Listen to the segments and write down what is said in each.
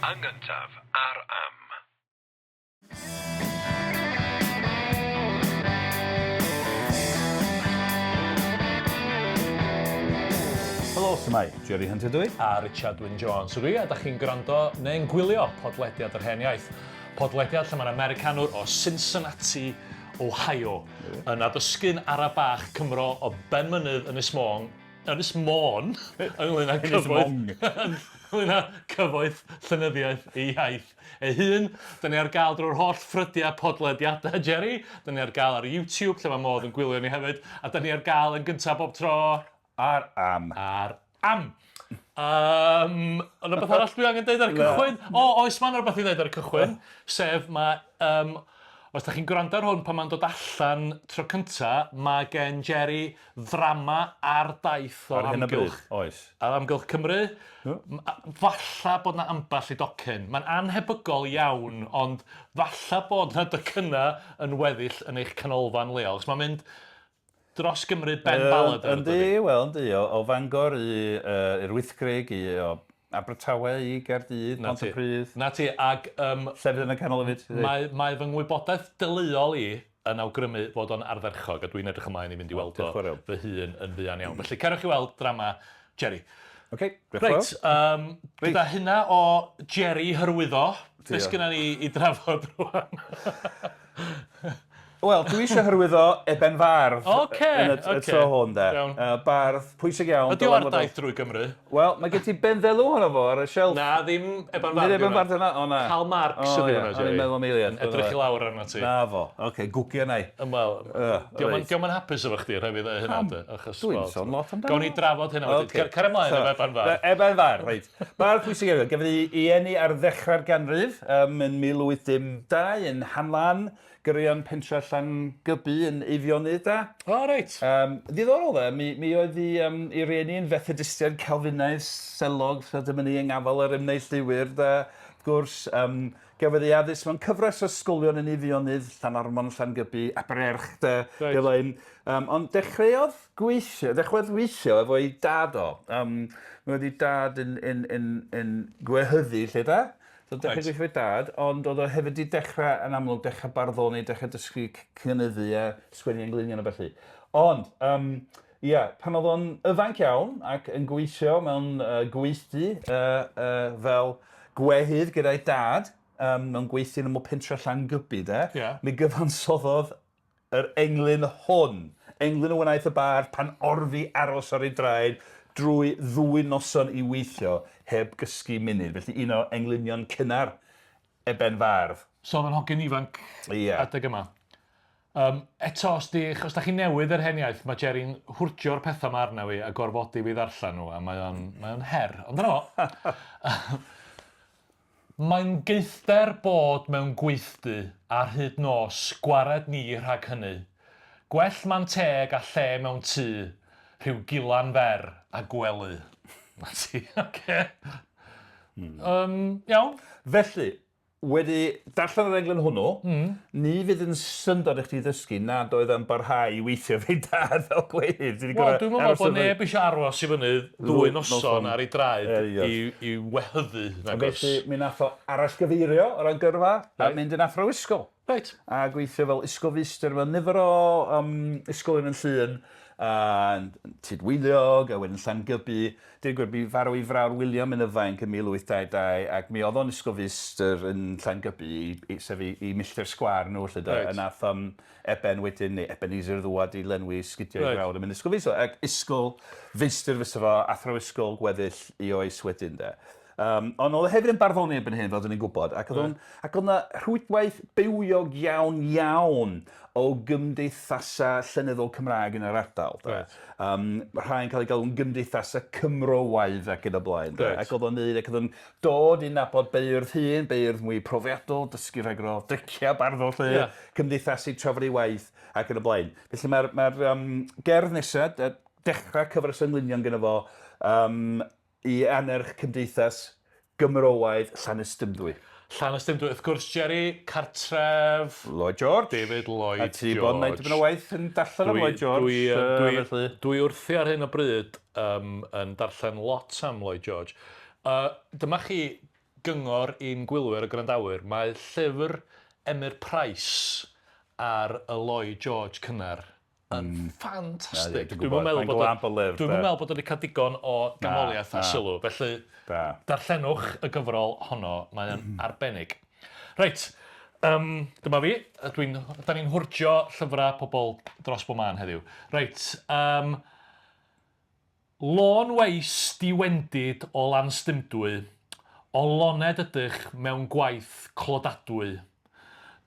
Yn gyntaf, ar am. Helo, sy'n Jerry Hunter dwi. A Richard Wyn Jones ydw i, a da chi'n gwrando neu'n gwylio podlediad yr hen iaith. Podlediad lle mae'n Americanwr o Cincinnati, Ohio, yn adysgu'n ara bach Cymro o Benmynydd Ynys Môn, ynglyn â cyfoeth llenyddiaeth ei iaith. Ei hun, dyn ni ar gael drwy'r holl ffrydiau podlediadau, Jerry. Dyn ni ar gael ar YouTube, lle mae modd yn gwylio ni hefyd. A dyn ni ar gael yn gyntaf bob tro... Ar am. Ond rhywbeth arall dwi angen deud ar y cychwyn? Oes ma'n rhywbeth i ddeud ar y cychwyn. Sef, os da chi'n gwrando ar hwn pan mae'n dod allan tro cynta, mae gen Jerry ddrama ar daith o amgylch. Oes. Ar amgylch Cymru. Falla bod na amball i docyn. Mae'n anhebygol iawn, ond falla bod na docynnau yn weddill yn eich canolfan leol. Mae'n mynd dros Gymru ben balad. Yndi, o Fangor i'r Wythgrug, i Abertawe, i Gaerdydd, Pontypridd. Na ti, ag... Llefydd yn y canol hefyd. Mae fy ngwybodaeth deuluol i yn awgrymu fod o'n ardderchog, a dwi'n edrych ymlaen i fynd i weld o fy hun yn fuan iawn. Felly, cerwch i weld drama Jerry. Reit, gyda hynna o Jerry hyrwyddo, beth sgynna ni i drafod rwan? Wel, dwi eisiau hyrwyddo Eben Fardd yn y tro hwn, de. Bardd pwysig iawn. Ydy o ar daith drwy Gymru? Wel, mae gen ti benddelw hwnnw fo ar y shelf. Na, ddim Eben Fardd. Nid Eben Fardd yna? O, na. Karl Marx ydy hwnna, Jerry. O'n meddwl miliad. Edrych i lawr arna ti. Na fo. Gwgio nai. Wel, diolch yn hapus efo chdi, rhaid i ddweud hynna. Dwi'n sôn lot amdano. Gawn ni drafod hynna wedyn. Cer ymlaen efo Eben Fardd. Eben Fardd, reit. Bardd pwysig iawn. Gafodd ei eni ar ddechrau'r ganrif yn 1852 yn Hanlan. Gyrraeon pentra Llangybi yn Eifionydd da. Reit. Ddiddorol dda, mi oedd ei rieni yn Fethodistiaid Calfinaidd selog, so dyma ni yng ngafel yr ymneilltuwyr da. Wrth gwrs, gafodd ei addysg mewn cyfres o ysgolion yn Eifionydd, Llanarmon, Llangybi, Abererch da. Ond dechreuodd weithio efo ei dad o. Mi oedd ei dad yn gwehyddu lle da. So dechrau gweithio fe dad, ond oedd o hefyd i dechrau yn amlwg, dechrau barddoni, dechrau dysgu cynyddu a sgwennu englynion o felly. Ond, pan oedd o'n ifanc iawn ac yn gweithio mewn gweithdy fel gwehydd gyda'i dad, mewn gweithdy yn ymwyl pentra Llangybi, mi gyfansoddodd yr englyn hwn. Englyn o wnaeth y bardd pan orfi aros ar ei draed drwy 2 noson i weithio heb gysgu munud. Felly un o englynion cynnar Eben Fardd. So oedd yn hogyn ifanc adeg yma. Eto, os da chi newydd yr hen iaith, mae Jerry'n hwrtio'r pethau yma arna fi a gorfodi fi ddarllen nhw, a mae o'n her. Ond yno, mae'n geithder bod mewn gweithdy ar hyd nos gwared ni rhag hynny. Gwell man teg a lle mewn tŷ, rhyw gilan fer a gwely. Na ti, iawn. Felly, wedi darllen yr englyn hwnnw, ni fydd yn syndod eich ti ddysgu nad oedd yn barhau i weithio fe dad fel gwehydd. Wel, dwi'n meddwl bod neb eisiau aros i fyny 2 noson ar ei draed i wehyddu. Felly, mi nath o arallgyfeirio o ran gyrfa a mynd yn athro ysgol. Reit. A gweithio fel ysgolfeistyr mewn nifer o ysgolion yn Llŷn. Tidwyliog, a wedyn Llangybi. Dwi'n gwybod bu farw i frawd William yn Ifanc yn 1822, ac mi oedd o'n ysgolfeistyr yn Llangybi, sef i milltir sgwar nhw, a nath Eben wedyn, neu Ebenezer Thomas wedi lenwi sgidio i frawd yn mynd ysgolfeistr, ac ysgolfeistr fysa fo athro ysgol gweddill i oes wedyn. Ond oedd hefyd yn barddoni erbyn hyn, fel dyn ni'n gwybod, ac oedd yna rhwydwaith bywiog iawn o gymdeithasau lenyddol Cymraeg yn yr ardal. Rhai'n cael ei galw'n gymdeithasau Cymrowaidd ac yn y blaen. Ac oedd o'n dod i nabod beirdd hyn, beirdd mwy profiadol, dysgu rhag o dricia barddol lle, cymdeithasu trafod ei waith ac yn y blaen. Felly mae'r gerdd nesaf, dechrau cyfres ynglunion gyda fo, i anerch cymdeithas Gymrowaidd Llanystumdwy. Llanystumdwy, wrth gwrs, Jerry, cartref... Lloyd George. David Lloyd George. A ti bod yn neud yn y waith yn darllen am Lloyd George. Dwi wrthi ar hyn o bryd yn darllen lot am Lloyd George. Dyma chi gyngor i'n gwylwyr y grandawyr, mae llyfr Emyr Price ar y Lloyd George cynnar yn ffantastig. Dwi'n meddwl bod wedi cael digon o gamoliaeth a sylw. Felly, darllenwch y gyfrol honno, mae'n arbennig. Reit, dyma fi. Da ni'n hwrtio llyfrau pobl dros bob man heddiw. Reit, Lôn weis diwendid o Lanstumdwy, o loned ydych mewn gwaith clodadwy.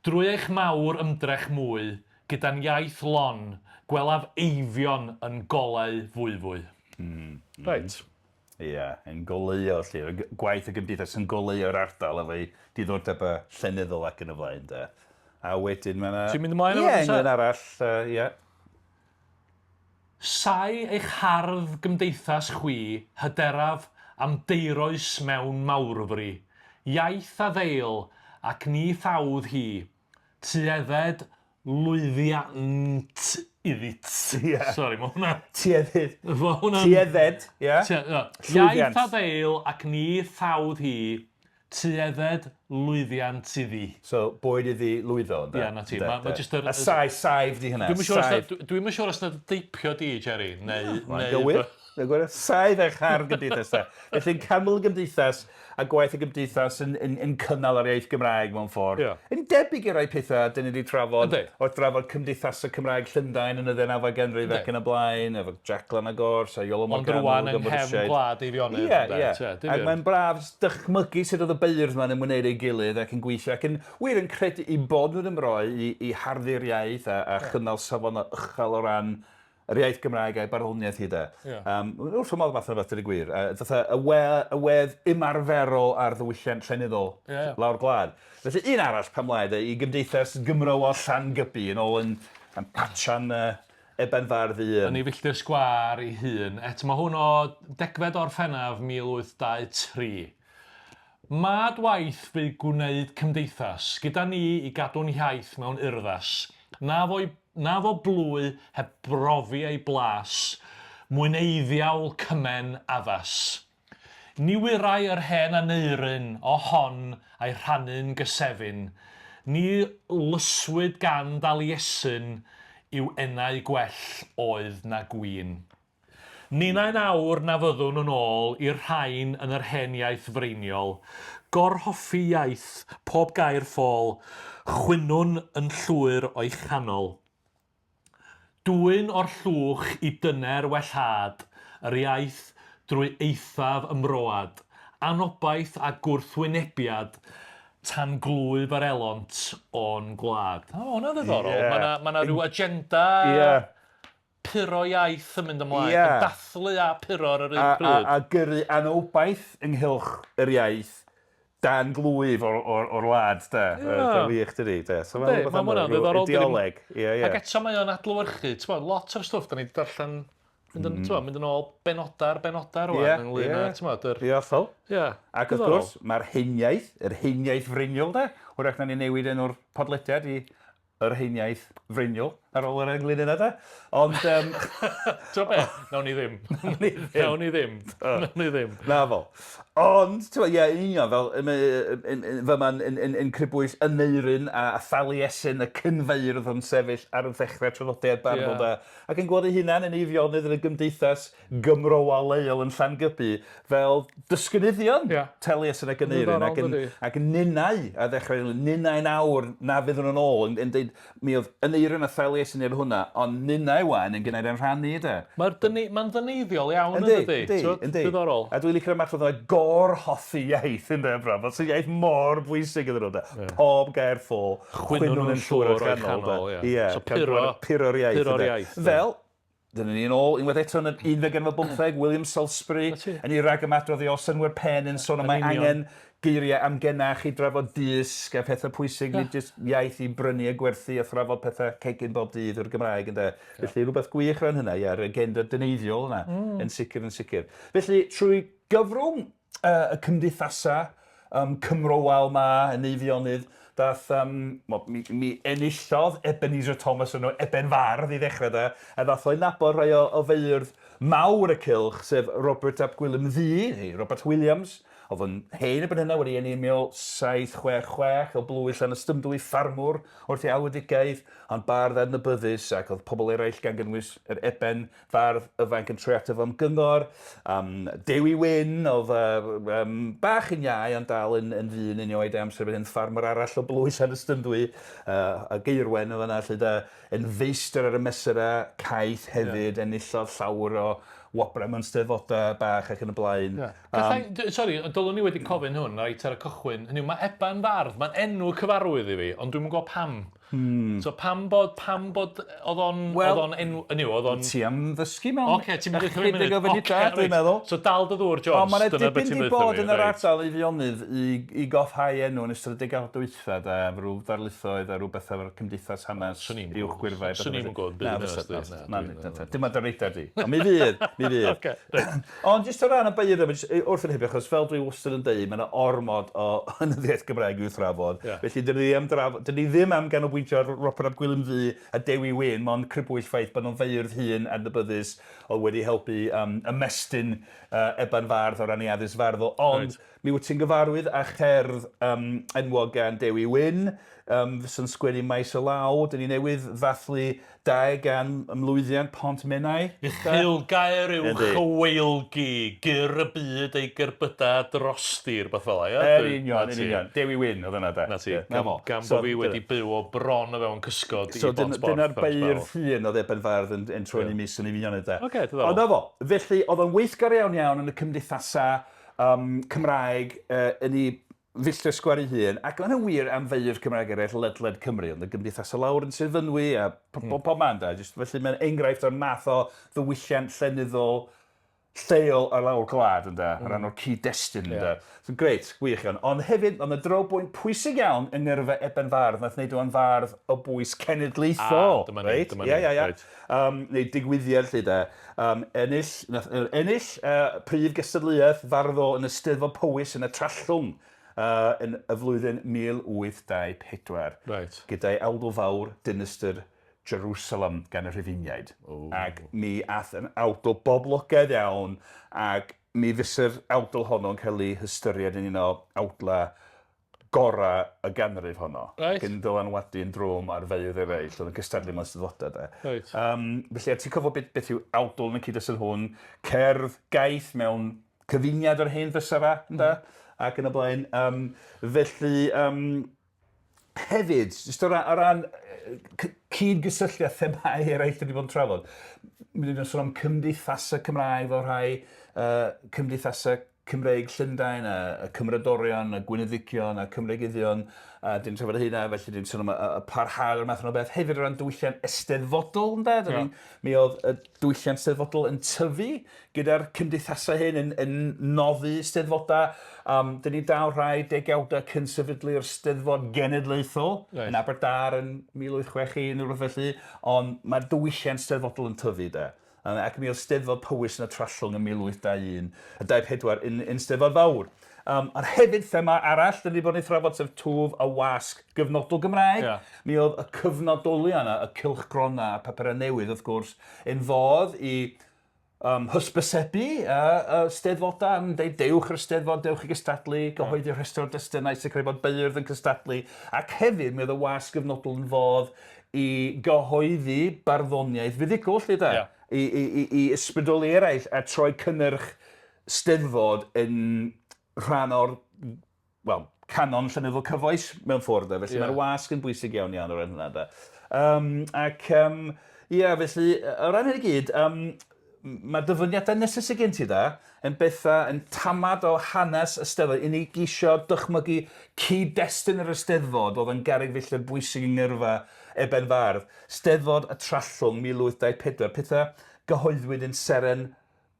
Drwy eich mawr ymdrech mwy, gyda'n iaith lon, gwelaf eifion yn golau fwy. Reit. Ie, yn goleuo, gwaith y gymdeithas yn goleuo'r ardal efo diddordeb y lenyddol ac yn y blaen. A wedyn mae yna... Ti'n mynd ymlaen efo un arall, ie. Sai eich hardd gymdeithas chwi, hyderaf am deiroes mewn mawrfri, iaith a ddeil ac ni thawdd hi, tuedded lwyddiant iddyt. Sori, mae hwnna... Tuedded, ie. Iaith a ddeil ac ni thawdd hi, tuedded lwyddiant iddi. So, boed iddi lwyddo, Ie, na ti. A saif di hynna. Dwi'n yn siŵr os na deipio di, Jerry, neu... Gywir. Saif eich hardd gymdeithas. Felly'n canmol y gymdeithas a gwaith y gymdeithas yn cynnal ar iaith Gymraeg mewn ffordd. Yn debyg i rai pethau, dyn ni wedi trafod o'r drafod cymdeithasau Cymraeg Llundain yn y 19af ganrif ac yn y blaen, efo Jaclan a Gors a Iolo Morgan. Ond rwan yng nghefn gwlad Eifionydd. Ac mae'n braf dychmygu sydd oedd y beirdd ma'n ymwneud ei gilydd ac yn gweithio ac yn wir yn credu i bod nhw'n ymroi i harddu'r iaith a chynnal safon o uchel o ran yr iaith Gymraeg a'i barddoniaeth hi de. Wrth ymwneud fath o'n fath yn y gwir. Y wedd ymarferol ar ddiwylliant lenyddol lawr gwlad. Felly un arall pan mlaen i gymdeithas Gymro o Llangybi yn ôl yn patchan Eben Fardd un. Yn ei filltir sgwar ei hun. Mae hwn o 10 Orffennaf 1823. Mad waith fydd gwneud cymdeithas gyda ni i gadw'n hiaith mewn urddas. Na fo blwy heb brofi ei blas, mwyneiddiawl cymen addas. Ni wirau yr hen aneiryn o hon a'i rhannu'n gysefin, ni lyswyd gan Daliesyn yw enau gwell oedd na gwyn. Ninnau'n awr na fyddwn yn ôl i'r rhain yn yr hen iaith freiniol, gorhoffi iaith pob gair ffôl, chwynwn yn llwyr o'i chanol. Dwyn o'r llwch i dyner wellhad, yr iaith drwy eithaf ymroad, anobaith a gwrthwynebiad, tan glwyf yr elont o'n gwlad. Hwna'n ddiddorol. Mae yna rhyw agenda puro iaith yn mynd ymlaen, yn dathlu a puro ar yr un pryd. A gyrru anobaith ynghylch yr iaith dan glwyf o'r wlad, da. Da wych dydi, da. So mae hwnna'n ddiddorol. Ideoleg. Ac eto mae o'n adlywyrchu. Lot o'r stwff da ni wedi darllen, mynd yn ôl benodar rwan ynglyn â... Hollol. Ac wrth gwrs, mae'r heniaeth, yr heniaeth friniol, da. Wrach na ni newid enw'r podlediad i yr heniaith friniol ar ôl yr englyn yna, da. Ond... Ti'n be? Nawn ni ddim. Na fo. Ond, ti'n be, union, fel ma'n yn crybwyll Aneirin a Thaliesin, y cynfeirdd yn sefyll ar y ddechrau traddodiad barddol, da. Ac yn gweld ei hunan yn Eifionydd yn y gymdeithas Gymro a leol yn Llangybi fel dysgynyddion Taliesin ac Aneirin. Ac yn ninnau, a ddechrau, ninnau'n awr na fydd yn ôl, yn dweud, mi oedd Aneirin a Thaliesin i'r hwnna, ond ninnau wan yn gwneud yn rhannu, da. Mae'n ddyneiddiol iawn, ydy? Diddorol. A dwi'n licio'r math o gorhoffi iaith yn debra, fel sy'n iaith mor bwysig iddyn nhw, da. Pob gair ffôl, chwynwn yn llwyr o'r canol. So piro'r iaith. Fel, dyna ni'n ôl, unwaith eto yn 1915, William Salisbury, yn ei ragamadrodd i Osynwyr Pen yn sôn am mae angen geiriau amgenach i drafod disg a pethau pwysig, nid jyst iaith i brynu a gwerthu a thrafod pethau cegin bob dydd o'r Gymraeg. Felly rhywbeth gwych rhan hynna, yr agenda dyneiddiol yna, yn sicr. Felly, trwy gyfrwng y cymdeithasau cymrowal ma yn Eifionydd, dath mi enillodd Ebenezer Thomas yn Eben Fardd i ddechrau da, a dath o'i nabod rai o feirdd mawr y cylch, sef Robert ap Gwilym Ddu, Robert Williams, oedd yn hen ebyn hynna wedi yn 1766 o blwyll yn ystymdwy ffarmwr wrth i alwedigaeth, ond bardd adnabyddus ac oedd pobl eraill gan gynnwys yr Eben Fardd ifanc yn treataf am gyngor. Dewi Wyn oedd bach yn iau ond dal yn ddyn yn oed amser bydd yn ffarmwr arall o blwyll yn ystymdwy. A Geirwen oedd yna, yn feistr ar y mesura, caeth hefyd, enillodd llawer o wobra mewn steddfodau bach ac yn y blaen. Sori, dylwn ni wedi cofyn hwn reit ar y cychwyn. Hynny, mae Eben Fardd, mae'n enw cyfarwydd i fi, ond dwi'n gwybod pam. So pam bod oedd o'n enw, oedd o'n... Ti am ddysgu mewn? Oce, ti'n mynd i dwi'n meddwl. So dal dy ddŵr, George. Ond mae'n dipyn di bod yn yr ardal Eifionydd i goffhau enw yn ystod y degawd dwytha, rhyw ddarlithoedd a rhyw bethau o'r cymdeithas hanes uwch gwirfau. Swn i'n gwybod byd. Dim ond yr reitha di. Ond mi fydd. Ond jyst o ran y beirdd, wrth yn hebio, achos fel dwi wastad yn dweud, mae yna ormod o hynyddiaeth Gymraeg i'w thrafod. Felly, dyn ni ddim am ganolbwyntio ar Gwilym Ddu a Dewi Wyn, mae'n crybwyll ffaith bod nhw'n feirdd hun adnabyddus oedd wedi helpu ymestyn Eben Fardd o ran i addysg farddol. Ond mi wyt ti'n gyfarwydd â cherdd enwog gan Dewi Wyn, sy'n sgwennu maes o law. Dyn ni newydd ddathlu 2 gan ymlwyddiant Pont Menai. Uchelgair yw chyweilgi, gyr y byd ei gerbyda drosti'r beth fel e. Union. Dewi Wyn oedd yna da. Gan bod fi wedi byw o bron o fewn cysgod i Bont Borth. Dyna'r beirdd hun oedd Eben Fardd yn troi'n mis yn Eifionydd da. Ond efo, felly oedd o'n weithgar iawn yn y cymdeithasau Cymraeg yn ei filltir sgwari hun, ac mae'n wir am feirdd Cymraeg eraill ledled Cymru, ond y gymdeithasau lawr yn Sir Fynwy a pob man da. Felly mae'n enghraifft o'r math o ddiwylliant lenyddol lleol ar lawr gwlad yn da, ar ran o'r cyd-destun yn da. So, greit, gwych iawn. Ond hefyd, ond y drobwynt pwysig iawn yng ngyrfa Eben Fardd, nath wneud o'n fardd o bwys cenedlaethol. Neu digwyddiad lle da. Ennill prif gystadleuaeth farddol yn Eisteddfod Powys yn y Trallwng yn y flwyddyn 1824. Gyda'i awdl fawr Dinistr Jerusalem gan y Rhufeiniaid. Ac mi ath yn awdl boblogaidd iawn, ac mi fysa'r awdl honno'n cael ei hystyried yn un o awdla gorau y ganrif honno. Gyn dylanwadu yn drwm ar feirdd eraill, oedd yn cystadlu mewn steddfodau. Felly, ti'n cofio beth yw awdl yn y cyd-destun hwn, cerdd gaeth mewn cyfuniad o'r hen fysara, ac yn y blaen. Felly, hefyd, jyst o ran cyd-gysylltiad themau eraill wedi bod yn trafod, mynd i'n sôn am cymdeithasau Cymraeg fel rhai cymdeithasau Cymreig Llundain, y Cymradorion, y Gwyneddigion, y Cymreigyddion, dyn trafod hynna, felly dyn sôn am y parhau o'r math o'n o beth. Hefyd o ran diwylliant eisteddfodol, mi oedd y diwylliant eisteddfodol yn tyfu gyda'r cymdeithasau hyn yn noddi eisteddfodau. Dyn ni dal rhai degawdau cynsefydlu'r Eisteddfod Genedlaethol yn Aberdâr yn 1861 rhywbeth felly, ond mae'r diwylliant eisteddfodol yn tyfu da. Ac mi oedd Eisteddfod Powys yn y Trallwng yn 1821, y 24 yn Eisteddfod Fawr. Ond hefyd thema arall, dyn ni bod yn ei thrafod sef twf a wasg gyfnodol Gymraeg. Mi oedd y cyfnodoli yna, y cylchgrona a papurau newydd wrth gwrs, yn fodd i hysbysebu y steddfodau, yn deud dewch yr Eisteddfod, dewch i gystadlu, gyhoeddi'r rhestr o destunau sy'n creu bod beirdd yn cystadlu. Ac hefyd mi oedd y wasg gyfnodol yn fodd i gyhoeddi barddoniaeth fuddigol, i ysbrydoli eraill a troi cynnyrch steddfod yn rhan o'r canon llenyddol cyfoes mewn ffordd. Felly mae'r wasg yn bwysig iawn o'r hynny. Felly, o ran hyn i gyd, mae dyfyniadau neses y gen ti yn bethau yn tamad o hanes y steddfod, i ni gisio dychmygu cyd-destun yr Eisteddfod oedd yn garreg felly'r bwysig yng ngyrfa Eben Fardd. Steddfod y Trallwng 1824, pethau gyhoeddwyd yn seren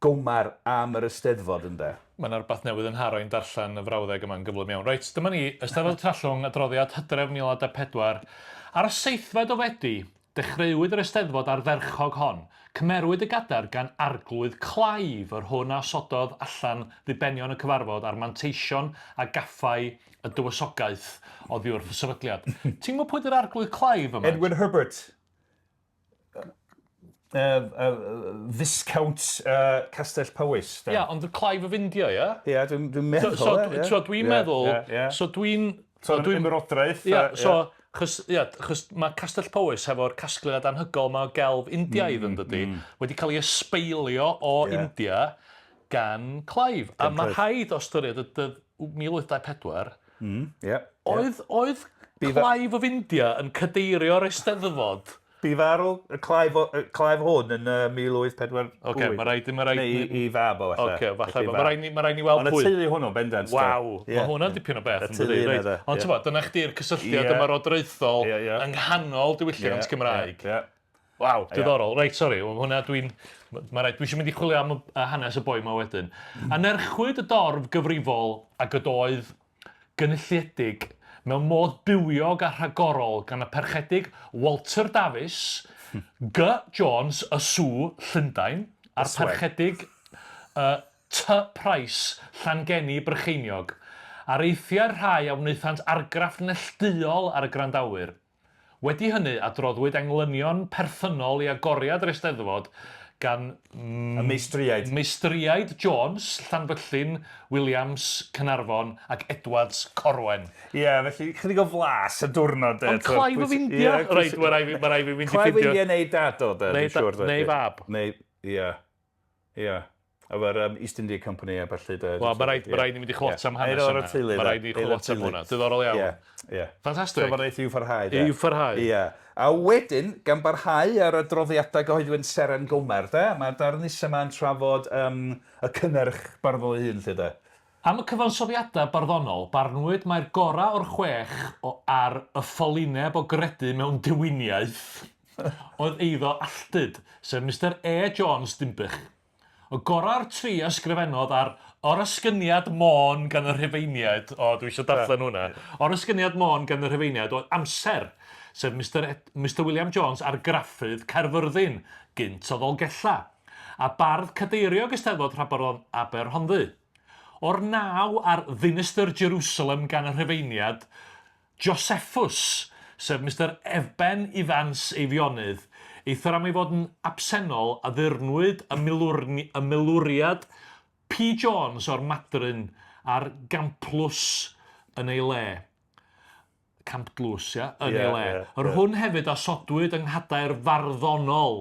gowmar am yr Eisteddfod ynde. Mae'n rhywbeth newydd yn haro i'n darllen y frawddeg yma'n gyflym iawn. Reit, dyma ni, Eisteddfod y Trallwng, adroddiad Hydref 1824. Ar y 7th o Fedi, dechreuwyd yr Eisteddfod ar ferchog hon. Cymerwyd y gadar gan arglwydd Claif yr hwn a sododd allan ddibenion y cyfarfod ar manteision a gaffau y dywysogaeth oddi wrth y sefydliad. Ti'n gwybod pwy ydy'r arglwydd Claif yma? Edward Herbert. Viscount Castell Powys. Ia, ond y Clive of India, ia? Ie, dwi'n meddwl. So dwi'n meddwl, so dwi'n... Ymerodraeth. Ia, chos mae Castell Powys efo'r casgliad anhygol mae o gelf Indiaidd yn dydy, wedi cael ei ysbeilio o India gan Clive. A mae rhaid o ystyried y 1824, oedd Clive of India yn cadeirio'r Eisteddfod. Bu farw y Clive hwn yn 1848. Oce, mae rhaid... Neu i fab o, falle. Oce, falle, mae rhaid ni weld pwy. Ond y teulu hwnnw, bendant. Waw, mae hwnna'n dipyn o beth. Ond ti'n bod, dyna chdi'r cysylltiad ymarodraethol yng nghanol diwylliant Cymraeg. Waw, diddorol. Reit, sori, hwnna dwi'n... Dwi eisiau mynd i chwilio am hanes y boi yma wedyn. A nerchwyd y dorf gyfrifol ac ydoedd gynulliedig mewn modd bywiog a rhagorol gan y perchedig Walter Davies, G. Jones, y Sw, Llundain, a'r perchedig T. Price, Llangeni, Brycheiniog. Ar eithiau'r rhai a wnaethant argraff nellduol ar y grandawyr. Wedi hynny, adroddwyd englynion perthynol i agoriad yr Eisteddfod gan... Y Meistriaid Jones, Llanfyllin, Williams, Cynarfon ac Edwards Corwen. Ie, felly chydig o flas y diwrnod. Ond Clive of India? Reit, mae rai fi fynd i ffidio. Clive of India neu dad o, neu fab. Ie. Efo'r East India Company a felly. Wel, mae rhaid ni mynd i chlot am hanes yna. Mae rhaid ni chlot am hwnna. Diddorol iawn. Ffantastig. Trafodaeth i'w pharhau. I'w pharhau. Ie. A wedyn, gan barhau ar y droddiadau gyhoeddwyd Seren Gomer, mae'r darn isa yma'n trafod y cynnyrch barddol ei hun, lle de. Am y cyfansoddiadau barddonol, barnwyd mae'r gorau o'r chwech ar y ffolineb o gredu mewn diwyniaeth oedd eiddo alltyd, sef Mr A. Jones Dimbych. Y gorau'r tri ysgrifennodd ar o'r ysgyniad môn gan y Rhufeiniaid, dwi eisiau darllen hwnna, o'r ysgyniad môn gan y Rhufeiniaid oedd amser, sef Mr William Jones ar graffydd Caerfyrddin, gynt o Ddolgella, a bardd cadeiriog Eisteddfod Aberhonddu. O'r naw ar Dinistr Jerusalem gan y Rhufeiniad, Josephus, sef Mr Eben Eifionydd, eithaf am ei fod yn absennol a ddyrnwyd y milwriad P. Jones o'r Madryn a'r Gamplws yn ei le. Camplws, yn ei le. Yr hwn hefyd asodwyd yng nghadair farddonol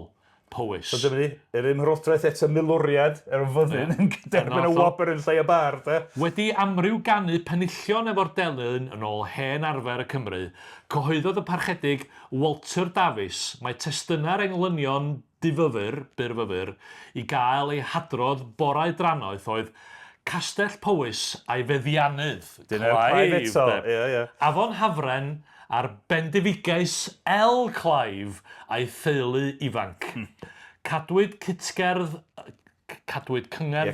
Powys. So dyma ni, yr ymhrodraeth eto milwriad yr fyddin yn derbyn y wobr yn lle y bar, de? Wedi amryw ganu penillion efo'r delyn yn ôl hen arfer y Cymru, cyhoeddodd y parchedig Walter Davies mae testynau'r englynion byrfyfyr, i gael ei hadrodd borau drannoeth oedd Castell Powys a'i feddianydd. Dyna'r Clive eto. Afon Hafren a'r bendifigaeth L. Clive a'i theulu ifanc. Cadwyd cyngerdd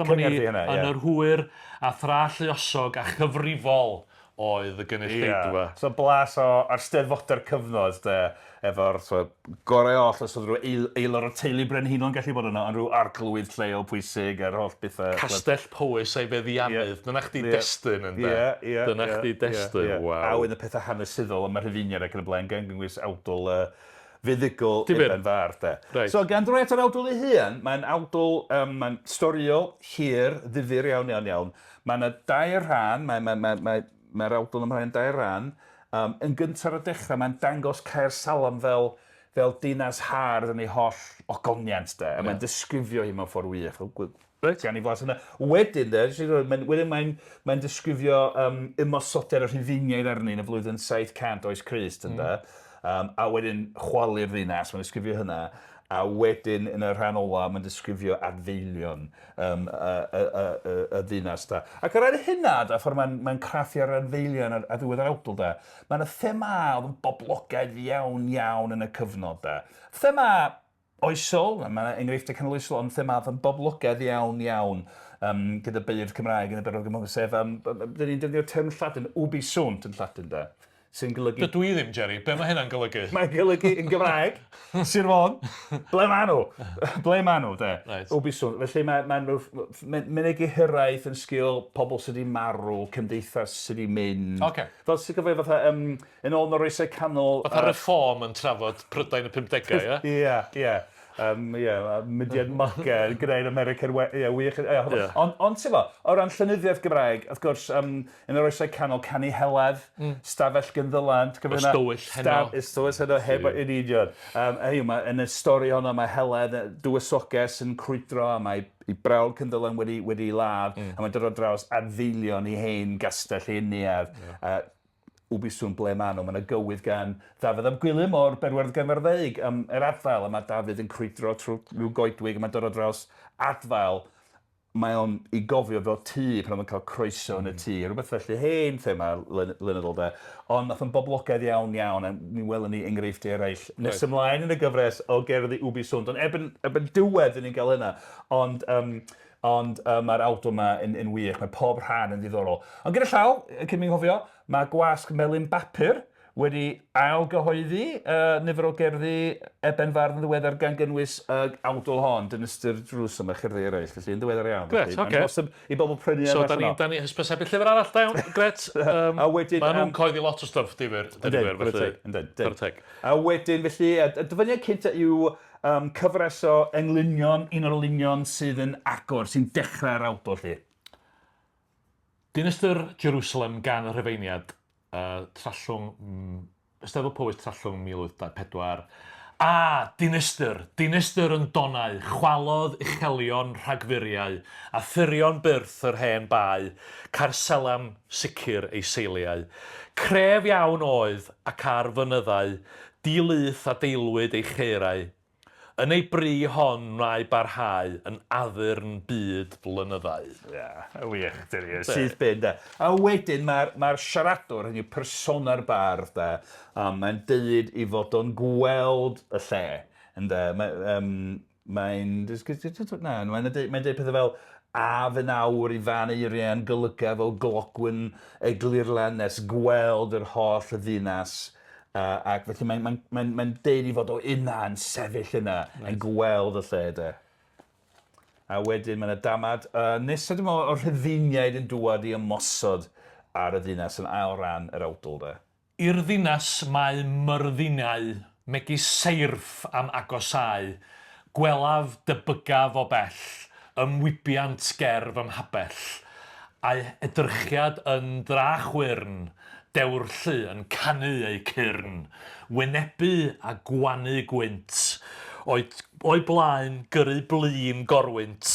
yn yr hwyr a thrall luosog a chyfrifol oedd y gynulleidfa. So blas ar steddfodau'r cyfnod, efo'r gorau oll, os oedd rhyw aelod o'r teulu brenhinon gallu bod yna, ond rhyw arglwydd lleol pwysig a'r holl bethau. Castell Powys a'i feddianydd. Dyna chdi destyn yn da. Dyna chdi destyn, waw. A wedyn y pethau hanesyddol am y Rhufeiniaid ac yn y blaen, gan gynnwys awdl fuddigol Eben Fardd. So, gan droi at yr awdl ei hun, mae'n awdl, mae'n storiol, hir, ddifyr iawn. Mae yna dair rhan, mae'r awdl yn rhan dair rhan. Yn gyntaf ar y dechrau, mae'n dangos Caersalem fel dinas hardd yn ei holl ogoniant. Mae'n disgrifio hi mewn ffordd wych. Gan i flas yna. Wedyn, mae'n disgrifio ymosodiad o'r Rhufeiniaid arni yn y flwyddyn 700 oes Crist. A wedyn chwalu'r ddinas, mae'n disgrifio hynna. A wedyn, yn y rhan ola, mae'n disgrifio adfeilion y ddinas. Ac ar hynna, ffordd mae'n craffu ar adfeilion a ddiwedd yr awdl. Mae'n y thema oedd yn boblogaidd iawn yn y cyfnod. Thema oesol, mae'n enghreifftiau canolbwyntiwn, ond thema oedd yn boblogaidd iawn gyda beirdd Cymraeg yn y berfod Gymraeg. Sef, dyn ni'n defnyddio'r term Lladin, ubi sunt yn Lladin, sy'n golygu... Dydw i ddim, Jerry. Be mae hynna'n golygu? Mae'n golygu yn Gymraeg. Sir Fôn. Ble ma' nhw, de? Ubi sunt. Felly mae'n mynegu hiraeth yn sgil pobl sydd wedi marw, cymdeithas sydd wedi mynd. Fel sy'n gyfle fatha, yn ôl yn o'r oesau canol... Fatha reform yn trafod Prydain y 50au, ie? Ie. Mydiad moca yn gwneud American wych. Ond ti'n fo, o ran llenyddiaeth Gymraeg, wrth gwrs, yn yr oesau canol, canu heledd, stafell gynddylant. Ystwyll heno. Ystwyll heno, heb yn union. Yn y stori honno, mae heledd, dywysoges yn crwydro, a mae i brawl cynddylan wedi ladd, a mae'n dod o draws adfeilion i hen gastell i uniad. Wbiswn ble maen nhw. Mae'n gywydd gan Dafydd am Gwilym o'r bedwaredd gyfarddeig yr adfail, a mae Dafydd yn crwydro trwy rhyw goedwig, a mae'n dod o draws adfail. Mae o'n i gofio fel tŷ pan mae'n cael croeso yn y tŷ. Rhywbeth felly hen thema lenyddol de. Ond nath o'n boblogaidd iawn, a mi welwn ni enghreifftiau eraill. Nes ymlaen yn y gyfres o gerddi Wbiswn. Ond ebyn diwedd yn ni'n cael yna. Ond mae'r awdl yma yn wych, mae pob rhan yn ddiddorol. Ond gyda llaw, cyn mi'n hofio, mae gwasg melyn bapur wedi ail-gyhoeddi nifer o gerddi Eben Fardd yn ddiweddar gan gynnwys awdl hon, Dinistr Jerusalem a cherddi eraill, felly yn ddiweddar iawn. Gret, oce. I bobl prynu so, da ni hysbysebu llyfr arall da iawn, gret. Mae nhw'n coeddi lot o stwff, difyr. A wedyn, felly, y dyfyniad cynta yw cyfres o englynion, un o'r lynion sydd yn agor, sy'n dechrau'r awdl chi. Dinistr Jerusalem gan y Rhufeiniad, Trallwng, Eisteddfod Powys Trallwng 1824. Dinistr yn donau, chwalodd uchelion rhagfuriau, a thurion byrth yr hen bai, carselam sicr ei seiliau. Cref iawn oedd ac ar fynyddau, dilyth a deilwyd ei cheirau. Yn ei bri hon wna'i barhau yn addurn byd blynyddau. Wych, dyri, sydd byd, da. A wedyn, mae'r siaradwr, hynny persona'r bardd, da, mae'n dweud i fod o'n gweld y lle. Mae'n dweud pethau fel a fy nawr i fan eiriau'n golyga fel glogwyn eglurlan nes gweld yr holl y ddinas. Ac felly mae'n deud i fod o yna yn sefyll yna, yn gweld y lle de. A wedyn mae'n damad, nes ydym o'r rhyddiniaid yn dŵad i ymosod ar y ddinas yn ail ran yr awdl de. I'r ddinas mae myrddinau, megis seirff am agosau, gwelaf debygaf o bell, ymwybiant gerf ym habell, a'i edrychiad yn drachwyrn, dewr llu yn canu ei cyrn, wynebu a gwanu gwynt, o'i blaen gyrru blin gorwynt,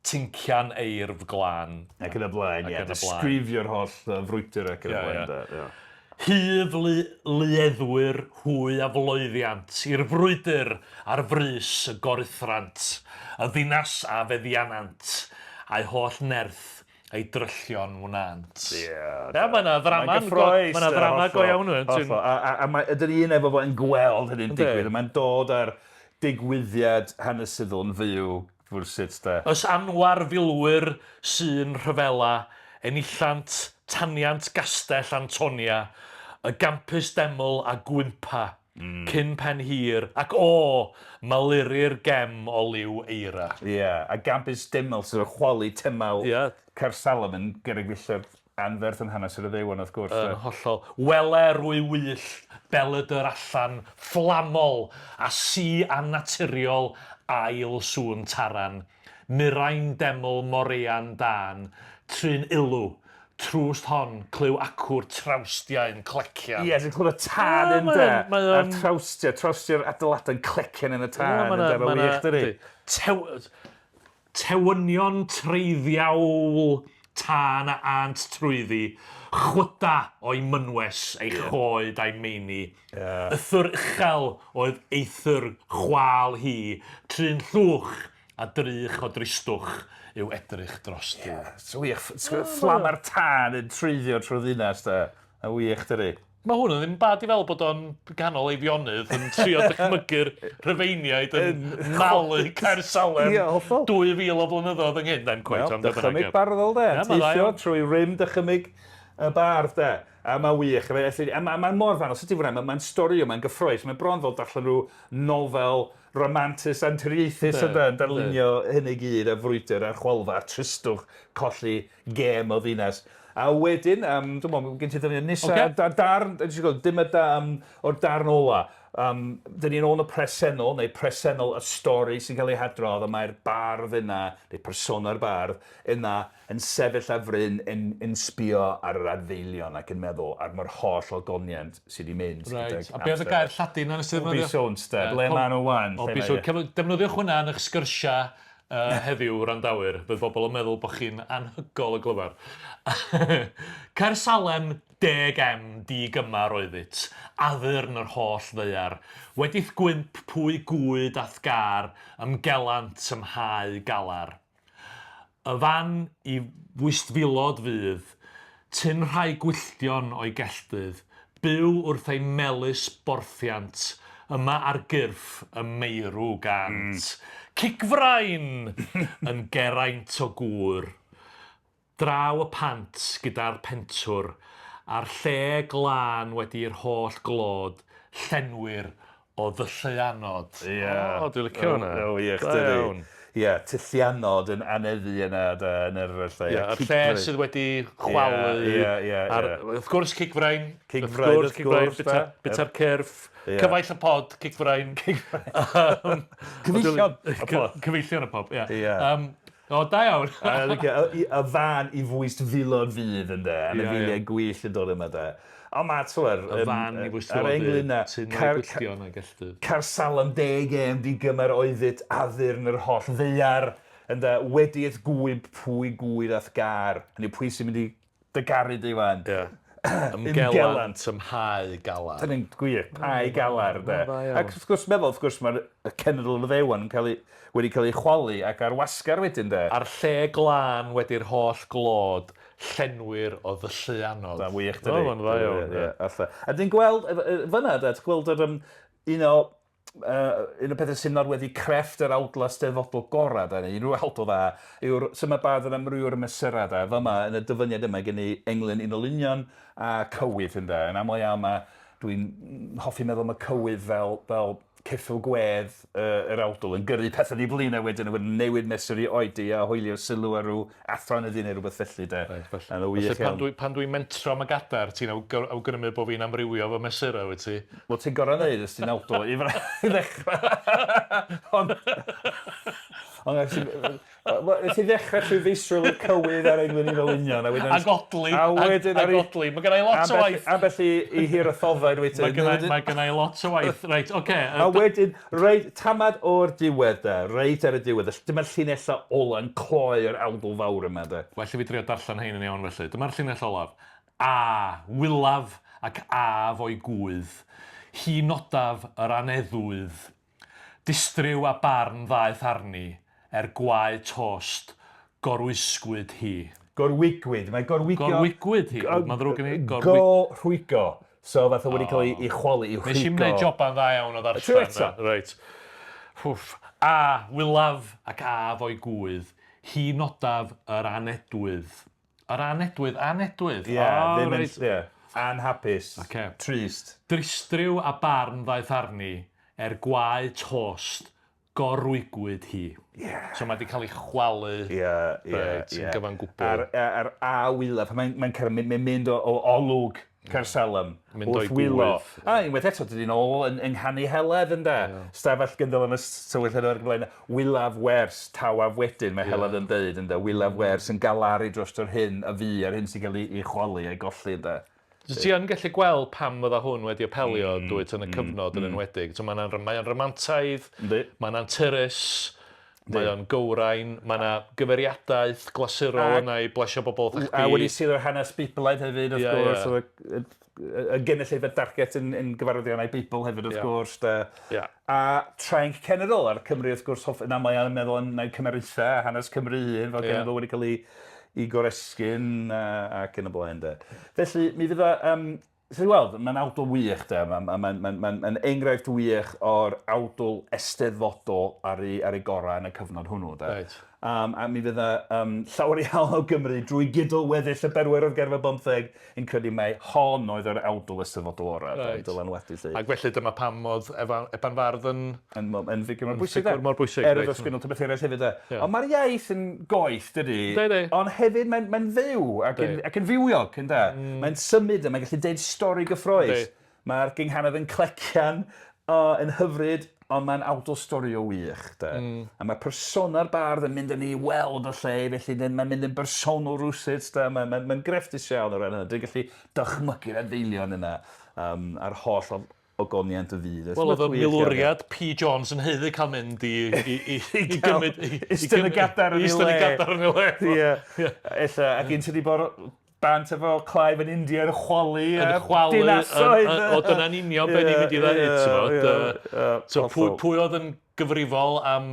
tincian eirf glân. Ac yn y blaen, disgrifio'r holl frwydr ac yn y blaen. Hydd lieddwyr hwy a floeddiant, i'r frwydr ar frys y gorithrant, y ddinas a feddianant, a'i holl nerth ei dryllion wnant. Mae yna ddrama go iawn. A ydyn ni un efo fo'n gweld hynny'n digwydd. Mae'n dod ar digwyddiad hanesyddol yn fyw fwrsyt da. Ys anwar filwyr sy'n rhyfela, enillant taniant gastell Antonia, y gampus deml a gwympa, cyn pen hir, ac malurir gem o liw eira. A gampus deml sy'n chwalu temal Carsalem yn gerigwyllo'r anferth yn hanes yr Iddewon, wrth gwrs. Hollol. Wele rwy wyll, belydyr allan, fflamol, a si annaturiol ail sŵn taran. Mirain deml morian dan, trin ilw, trwst hon, clyw acwr trawstiau'n clecian. Sy'n clywed y tân yn de. A'r trawstiau'r adeiladau'n clecian yn y tân yn de. Mae'n wych, dyri. Tewynion treiddiawl tân a ant trwyddi, chwyda o'i mynwes ei choed a'i meini. Ythyr uchel oedd eithir chwal hi, trin llwch a drych o dristwch yw edrych drosti. Wych, fflam ar tân yn treiddio trwy ddinas da. A wych, dyri. Mae hwn yn ddim bad i fel bod o'n ganol Eifionydd yn trio dychmygu'r Rhufeiniaid yn malu Caersalem 2000 o flynyddoedd yng Nghyn. Dychymyg barddol de. Teithio trwy rym dychymyg y bardd de. A mae wych. Mae'n mor fanol. Sut i fwrdd? Mae'n stori o, mae'n gyffroes. Mae'n bron fel darllen rhyw nofel romantis anturiaethus yn darlunio hyn i gyd a frwydr a'r chwalfa, tristwch, colli gem o ddinas. A wedyn, dwi'n meddwl, gen ti ddefnyddio nesa, darn, dim o'r darn ola. Dyn ni'n ôl y presennol, neu presennol y stori sy'n cael ei hadrodd, a mae'r bardd yna, neu persona'r bardd, yna yn sefyll a fryn yn sbio ar yr adfeilion ac yn meddwl ar mae'r holl ogoniant sydd wedi mynd. Right. A be oedd y gair Lladin yn ystod? Ubi sons, ble maen nhw wan. Defnyddiwch hwnna yn eich sgyrsiau heddiw randawyr, bydd bobl yn meddwl bod chi'n anhygol y glyfar. Caer Salem 10M di gymar oeddit, addurn yr holl ddeiar, wedith gwymp pwy gwyd ath gar, ymgelant ymhau galar. Y fan i wystfilod fydd, tyn rhai gwylltion o'i gelldydd, byw wrth ei melys borthiant, yma ar gyrff y meirw gant. Cigfrain yn geraint o gŵr. Draw y pant gyda'r pentwr, a'r lle glân wedi'r holl glod, llenwyr o ddyllianod. O, dwi'n licio hwnna. O, ie, chdi. Ie, tyllianod yn aneddu yna yn yr lle. A'r lle sydd wedi chwalu. Wrth gwrs cigfrain. Bita'r cyrff. Cyfaill y pod, cigfrain. Cyfeillion y pod, ie. O, da iawn. Y fan i fwyst filod fydd yn de. Yn y filiau gwyll yn dod yma de. O ma, tw'r... Y fan i fwyst filod fydd, sy'n ei gwylltion a gelldydd. Caer Salem 10M di gymar oeddit addurn yr holl ddeiar. Yn de, wedi'th gwymp pwy gwyd ath gar. Hynny pwy sy'n mynd i dygaru di fan. Ymgelant ymhau galar. Dyna'n gwir, hau galar, de. Ac wrth gwrs, mae'r cenedl y ddewan wedi cael ei chwalu ac ar wasgar wedyn, de. A'r lle glân wedi'r holl glod, llenwyr o ddyllianod. Da wych, dydi. O, dda iawn. A dwi'n gweld, fyna, de, ti'n gweld yr un o pethau sy'n wedi crefft yr awdl eisteddfodol gorau, unrhyw awdl dda, yw'r sy'n bardd yn amryw'r mesurau, fyma, yn y dyfyniad yma, gen i englyn unolunion a cywydd, yn aml iawn, dwi'n hoffi meddwl am y cywydd fel ceffyl gwedd yr awdl yn gyrru pethau ni blin a wedyn newid mesur i oedi a hwylio sylw ar rhyw athron ydy neu rhywbeth felly, de. Felly pan dwi'n mentro am y gadar, ti'n awgrymu bod fi'n amrywio fy mesurau, wyt ti? Wel, ti'n gorau neud os ti'n awdl i ddechrau. Ond ti ddechrau trwy feisrwyl y cywydd ar englyn unolunion. A godli. Mae gennau lot o waith. A felly i hir y thofaid wedyn. Mae gennau lot o waith. Reit, oce. A wedyn, reit, tamad o'r diwedd, de. Reit ar y diwedd. Dyma'r llinellau ola yn cloi'r awdl fawr yma, de. Well, fi drio darllen hein yn iawn felly. Dyma'r llinell olaf. A, wylaf ac af o'i gwydd. Hi nodaf yr aneddwydd. Distriw a barn ddaeth arni. Gwae tost, gorwisgwyd hi. Gorwigwyd, mae gorwigio... Gorwigwyd hi, mae'n ddrwg yn ei... Gorhwygo. So fatha wedi cael ei chwalu, i chwygo. Nes i'n gwneud joban dda iawn o ddarllen. Reit. A, wylaf ac af o'i gwydd, hi nodaf yr anedwydd. Yr anedwydd? Ie, anhapus, trist. Dristriw a barn ddaeth arni, gwae tost, gorwigwyd hi. So mae wedi cael ei chwalu. Sy'n gyfan gwbl. A'r a wylaf, mae'n mynd o olwg Caer Salem. Wrth wylo. A unwaith eto, dydyn nhw yn nghanu heledd yn da. Stafell gyndol yn y tywyll hyn o'r blaen. Wylaf wers, tawaf wedyn, mae heledd yn dweud yn da. Wylaf wers yn galaru dros o'r hyn a fi ar hyn sy'n cael ei chwalu a'i golli yn da. Ti yn gallu gweld pam fydda hwn wedi apelio dwyt yn y cyfnod yn enwedig. Mae'n romantaidd, mae'n anturus, mae'n gywrain, mae'n gyfeiriadaeth glasurol yna i blesio bobl ddech chi. A wedi sydd o'r hanes Biblaidd hefyd, wrth gwrs. Y gynulleidfa darget yn gyfarwyddiannau Beibl hefyd, wrth gwrs. A traenc cenedl ar Cymru, wrth gwrs, yn aml iawn yn meddwl yn cymerithau, hanes Cymru un, fel cenedl wedi cael ei goresgyn ac yn y blaen, de. Felly, mi fydd sy'n gweld, mae'n awdl wych, de. Mae'n enghraifft wych o'r awdl eisteddfodol ar ei gorau yn y cyfnod hwnnw, de. a mi fydd llawer iawn o Gymru drwy gydol weddill y bedwaredd gerfa bymtheg yn credu mai hon oedd yr awdl Eisteddfodol orau, dylanwadu lle. Ac felly dyma pam oedd Eben Fardd yn figwr mor bwysig. Mor bwysig. Ysgrifenol tybeth eraill hefyd. Ond mae'r iaith yn goeth, dydy. Ond hefyd mae'n fyw ac yn fywiog, ynddo? Mae'n symud, mae'n gallu deud stori gyffroes. Mae'r gynghannedd yn clecian yn hyfryd, ond mae'n awdl stori o wych. A mae persona'r bardd yn mynd yn ei weld o lle, felly mae'n mynd yn bersonol rwsyd. Mae'n grefftus iawn o'r hynny. Dwi'n gallu dychmygu'r adfeilion yna a'r holl ogoniant y fydd. Wel, oedd y milwriad P. Jones yn heiddi cael mynd i gymryd... Ystyn y gadar yn ei le. Ie. Ac un sydd wedi bod bant efo Clive yn India yn chwalu dinasoedd. O dyna'n union be ni'n mynd i ddeud. Pwy oedd yn gyfrifol am...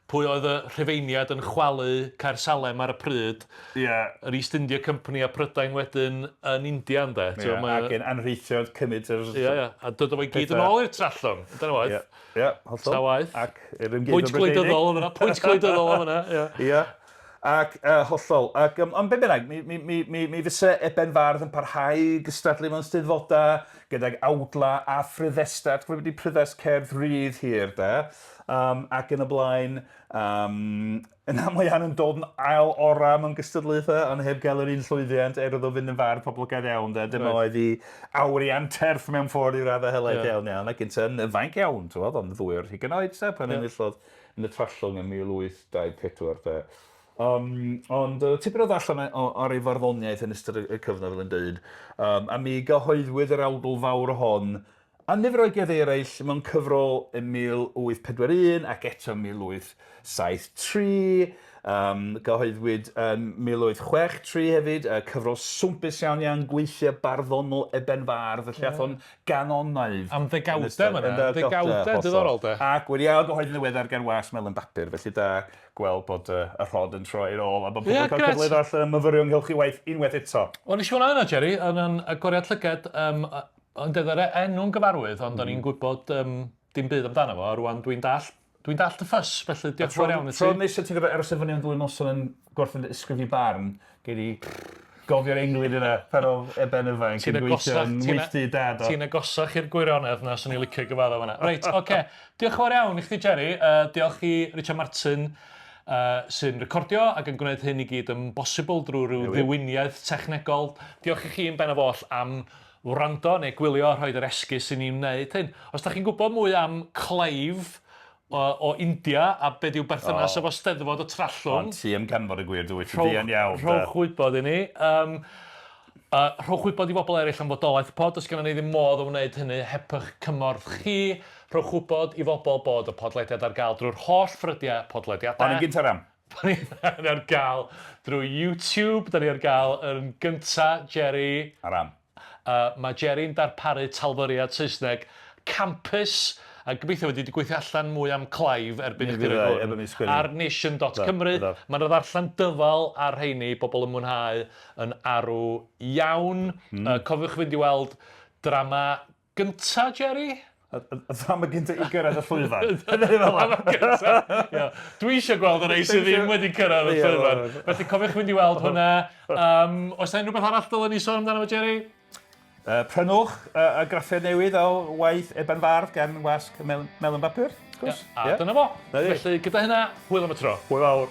Pwy oedd y Rhufeiniad yn chwalu Caer Salem ar y pryd. Yr East India Company a Prydain wedyn yn India, ynddo. Ac yn anrheithio'r cymryd yr... A dod o'i gyd yn ôl i'r trallwng. Dyna waith. Hollol. Ta waith. Pwynt gwleidyddol yn yna. Pwynt gwleidyddol yn yna. Ac hollol. Ond be bynnag, mi fysa Eben Fardd yn parhau gystadlu mewn Steddfodau gydag awdla a phryddestad. Gwyd wedi pryddest cerdd rydd hir, ac yn y blaen, yn aml iawn yn dod yn ail ora mewn gystadlaethau, ond heb gael yr un llwyddiant iddo fynd yn fardd poblogaidd iawn. Dyma oedd i awrian terf mewn ffordd i raddau helaeth iawn. Ac yn fainc iawn, ond ddwy'r hugen-oed, pan enillodd yn y trallwng yn 1824. Ond tipyn o ddallan o'r ei farddoniaeth yn ystod y cyfnod fel yn dweud. A mi gyhoeddwyd yr awdl fawr hon, a nifer o'i eraill mewn cyfrol yn 1841 ac eto 1873. Gyhoeddwyd yn 1863 hefyd, cyfrol swmpus iawn gweithiau barddonol Eben Fardd, y llath o'n ganonaidd. Am ddegawdau yma, ddegawdau diddorol de. Ac wedi ail gyhoeddi'n ddiweddar gan was melyn bapur, felly da gweld bod y rhod yn troi ar ôl, a bod pobl yn cael cyfle all myfyrio ynghylch i waith unwaith eto. Wel, nes i hwnna yna, Jerry, yn agoriad llyged, ond dedd yr enw'n gyfarwydd, ond o'n i'n gwybod dim byd amdano fo, a rwan dwi'n dall y ffys, felly diolch fawr iawn i ti. Tro nes i ti'n gwybod eros efo ddwy noson yn gorffen ysgrifennu barn, gei di gofio'r englyd yna, pan o Eben ifanc yn gweithio yn weithdy dad o. Ti'n agosach i'r gwirionedd na, sy'n ei licio gyfaddo fanna. Reit, oce. Diolch fawr iawn i chdi, Jerry. Diolch i Richard Martin sy'n recordio ac yn gwneud hyn i gyd yn bosibl drwy rhyw ddiwyniaeth technegol. Diolch i chi yn ben o foll am wrando neu gwylio a rhoi'r esgus i ni'n wneud hyn. Os da chi'n gwybod mwy am Clive o India a beth yw berthynas efo Steddfod y Trallwng. Ond ti am ganfod y gwir, dwi'n ddian iawn. Rhowch wybod i ni. Rhowch wybod i bobl eraill am fodolaeth pod, os gennym ni ddim modd o wneud hynny hepych cymorth chi. Rhowch wybod i bobl bod y podlediad ar gael drwy'r holl ffrydiau podlediadau. Ond yn gyntar am. Da ni ar gael drwy YouTube, da ni ar gael yn gyntaf, Jerry. Ar am. Mae Jerry'n darparu talfyriad Saesneg campus, a gobeithio wedi gweithio allan mwy am Clive erbyn i chdi ar nation.cymru. Mae'n rhaid allan dyfal ar rheini, bobl yn mwynhau yn arw iawn. Cofiwch fynd i weld drama gynta, Jerry? Y drama gynta i gyrraedd y llwyfan. Drama gynta. Dwi eisiau gweld yr ei sydd ddim wedi cyrraedd y llwyfan. Felly cofiwch fynd i weld hwnna. Oes na unrhyw beth arall dylen ni sôn amdano fo, Jerry? Prynwch y graffiau newydd o waith Eben Fardd gan wasg melyn bapur. A dyna fo. Felly gyda hynna, hwyl am y tro. Hwyl fawr.